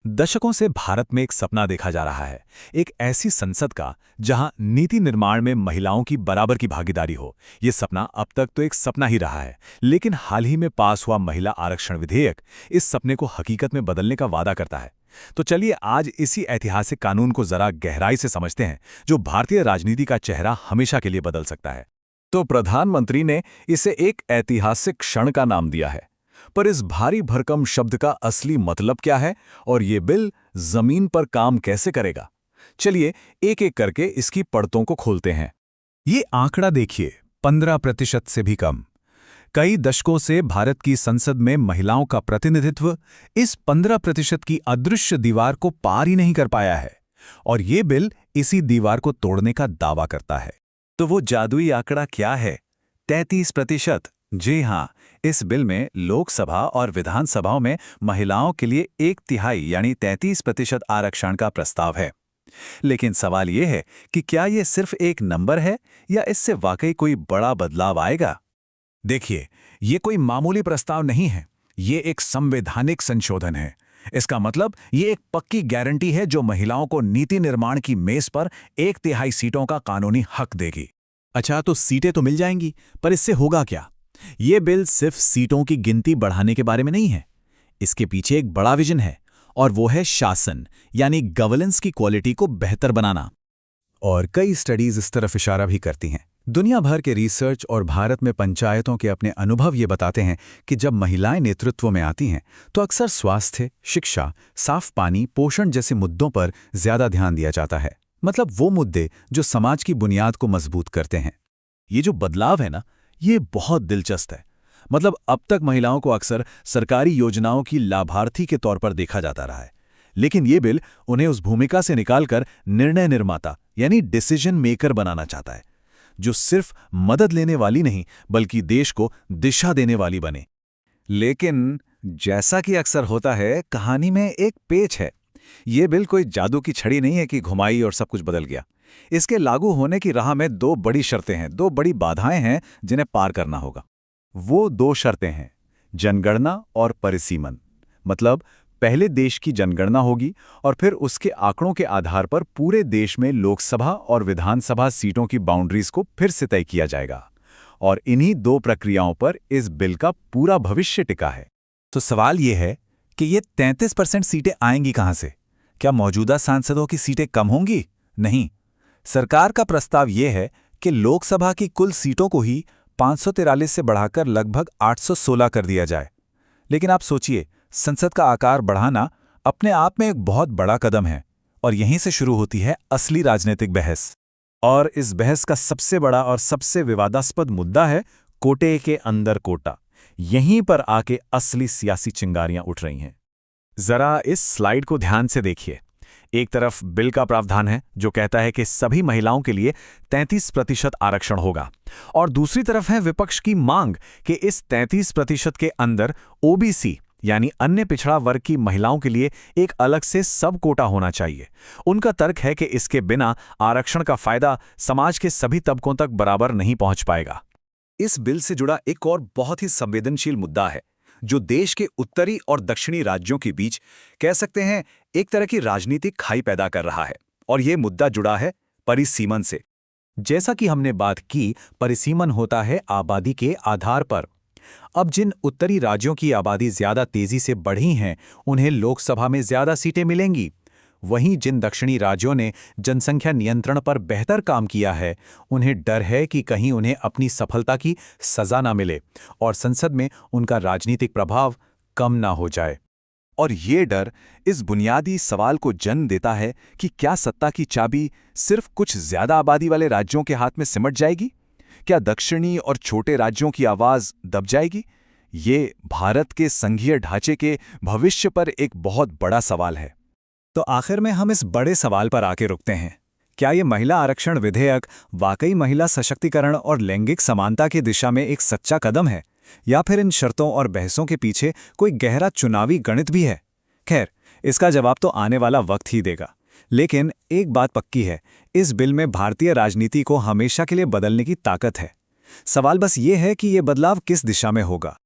दशकों से भारत में एक सपना देखा जा रहा है, एक ऐसी संसद का जहां नीति निर्माण में महिलाओं की बराबर की भागीदारी हो। ये सपना अब तक तो एक सपना ही रहा है, लेकिन हाल ही में पास हुआ महिला आरक्षण विधेयक इस सपने को हकीकत में बदलने का वादा करता है। तो चलिए आज इसी ऐतिहासिक कानून को जरा गहराई से समझते हैं, जो भारतीय राजनीति का चेहरा हमेशा के लिए बदल सकता है। तो प्रधानमंत्री ने इसे एक ऐतिहासिक क्षण का नाम दिया है। पर इस भारी भरकम शब्द का असली मतलब क्या है और ये बिल जमीन पर काम कैसे करेगा? चलिए एक एक करके इसकी परतों को खोलते हैं। ये आंकड़ा देखिए, 15% से भी कम। कई दशकों से भारत की संसद में महिलाओं का प्रतिनिधित्व इस 15% की अदृश्य दीवार को पार ही नहीं कर पाया है, और ये बिल इसी दीवार को तोड़ने का दावा करता है। तो वो जादुई आंकड़ा क्या है? 33%। जी हां, इस बिल में लोकसभा और विधानसभाओं में महिलाओं के लिए 1/3 यानी 33% आरक्षण का प्रस्ताव है। लेकिन सवाल ये है कि क्या ये सिर्फ एक नंबर है या इससे वाकई कोई बड़ा बदलाव आएगा? देखिए, ये कोई मामूली प्रस्ताव नहीं है, ये एक संवैधानिक संशोधन है। इसका मतलब ये एक पक्की गारंटी है जो महिलाओं को नीति निर्माण की मेज पर 1/3 सीटों का कानूनी हक देगी। अच्छा, तो सीटें तो मिल जाएंगी, पर इससे होगा क्या? ये बिल सिर्फ सीटों की गिनती बढ़ाने के बारे में नहीं है। इसके पीछे एक बड़ा विजन है, और वो है शासन यानी गवर्नेंस की क्वालिटी को बेहतर बनाना। और कई स्टडीज इस तरफ इशारा भी करती हैं। दुनिया भर के रिसर्च और भारत में पंचायतों के अपने अनुभव ये बताते हैं कि जब महिलाएं नेतृत्व में आती हैं तो अक्सर स्वास्थ्य, शिक्षा, साफ पानी, पोषण जैसे मुद्दों पर ज्यादा ध्यान दिया जाता है। मतलब वो मुद्दे जो समाज की बुनियाद को मजबूत करते हैं। ये जो बदलाव है ना, ये बहुत दिलचस्प है। मतलब अब तक महिलाओं को अक्सर सरकारी योजनाओं की लाभार्थी के तौर पर देखा जाता रहा है, लेकिन ये बिल उन्हें उस भूमिका से निकालकर निर्णय निर्माता यानी डिसीजन मेकर बनाना चाहता है, जो सिर्फ मदद लेने वाली नहीं बल्कि देश को दिशा देने वाली बने। लेकिन जैसा कि अक्सर होता है, कहानी में एक पेच है। ये बिल कोई जादू की छड़ी नहीं है कि घुमाई और सब कुछ बदल गया। इसके लागू होने की राह में 2 बड़ी शर्तें हैं, 2 बड़ी बाधाएं हैं जिन्हें पार करना होगा। वो 2 शर्तें हैं, जनगणना और परिसीमन। मतलब पहले देश की जनगणना होगी और फिर उसके आंकड़ों के आधार पर पूरे देश में लोकसभा और विधानसभा सीटों की बाउंड्रीज को फिर से तय किया जाएगा। और इन्हीं 2 प्रक्रियाओं पर इस बिल का पूरा भविष्य टिका है। तो सवाल ये है कि ये 33% सीटें आएंगी कहां से? क्या मौजूदा सांसदों की सीटें कम होंगी? नहीं। सरकार का प्रस्ताव यह है कि लोकसभा की कुल सीटों को ही 543 से बढ़ाकर लगभग 816 कर दिया जाए। लेकिन आप सोचिए, संसद का आकार बढ़ाना अपने आप में एक बहुत बड़ा कदम है, और यहीं से शुरू होती है असली राजनीतिक बहस। और इस बहस का सबसे बड़ा और सबसे विवादास्पद मुद्दा है कोटे के अंदर कोटा। यहीं पर आके असली सियासी चिंगारियां उठ रही हैं। जरा इस स्लाइड को ध्यान से देखिए। एक तरफ बिल का प्रावधान है जो कहता है कि सभी महिलाओं के लिए 33% आरक्षण होगा, और दूसरी तरफ है विपक्ष की मांग कि इस 33% के अंदर ओबीसी यानी अन्य पिछड़ा वर्ग की महिलाओं के लिए एक अलग से सब कोटा होना चाहिए। उनका तर्क है कि इसके बिना आरक्षण का फायदा समाज के सभी तबकों तक बराबर नहीं पहुंच पाएगा। इस बिल से जुड़ा एक और बहुत ही संवेदनशील मुद्दा है, जो देश के उत्तरी और दक्षिणी राज्यों के बीच कह सकते हैं एक तरह की राजनीतिक खाई पैदा कर रहा है। और यह मुद्दा जुड़ा है परिसीमन से। जैसा कि हमने बात की, परिसीमन होता है आबादी के आधार पर। अब जिन उत्तरी राज्यों की आबादी ज्यादा तेजी से बढ़ी हैं, उन्हें लोकसभा में ज्यादा सीटें मिलेंगी। वहीं जिन दक्षिणी राज्यों ने जनसंख्या नियंत्रण पर बेहतर काम किया है, उन्हें डर है कि कहीं उन्हें अपनी सफलता की सजा ना मिले और संसद में उनका राजनीतिक प्रभाव कम ना हो जाए। और ये डर इस बुनियादी सवाल को जन्म देता है कि क्या सत्ता की चाबी सिर्फ कुछ ज्यादा आबादी वाले राज्यों के हाथ में सिमट जाएगी? क्या दक्षिणी और छोटे राज्यों की आवाज दब जाएगी? ये भारत के संघीय ढांचे के भविष्य पर एक बहुत बड़ा सवाल है। तो आखिर में हम इस बड़े सवाल पर आके रुकते हैं। क्या ये महिला आरक्षण विधेयक वाकई महिला सशक्तिकरण और लैंगिक समानता की दिशा में एक सच्चा कदम है, या फिर इन शर्तों और बहसों के पीछे कोई गहरा चुनावी गणित भी है? खैर, इसका जवाब तो आने वाला वक्त ही देगा। लेकिन एक बात पक्की है, इस बिल में भारतीय राजनीति को हमेशा के लिए बदलने की ताकत है। सवाल बस ये है कि ये बदलाव किस दिशा में होगा।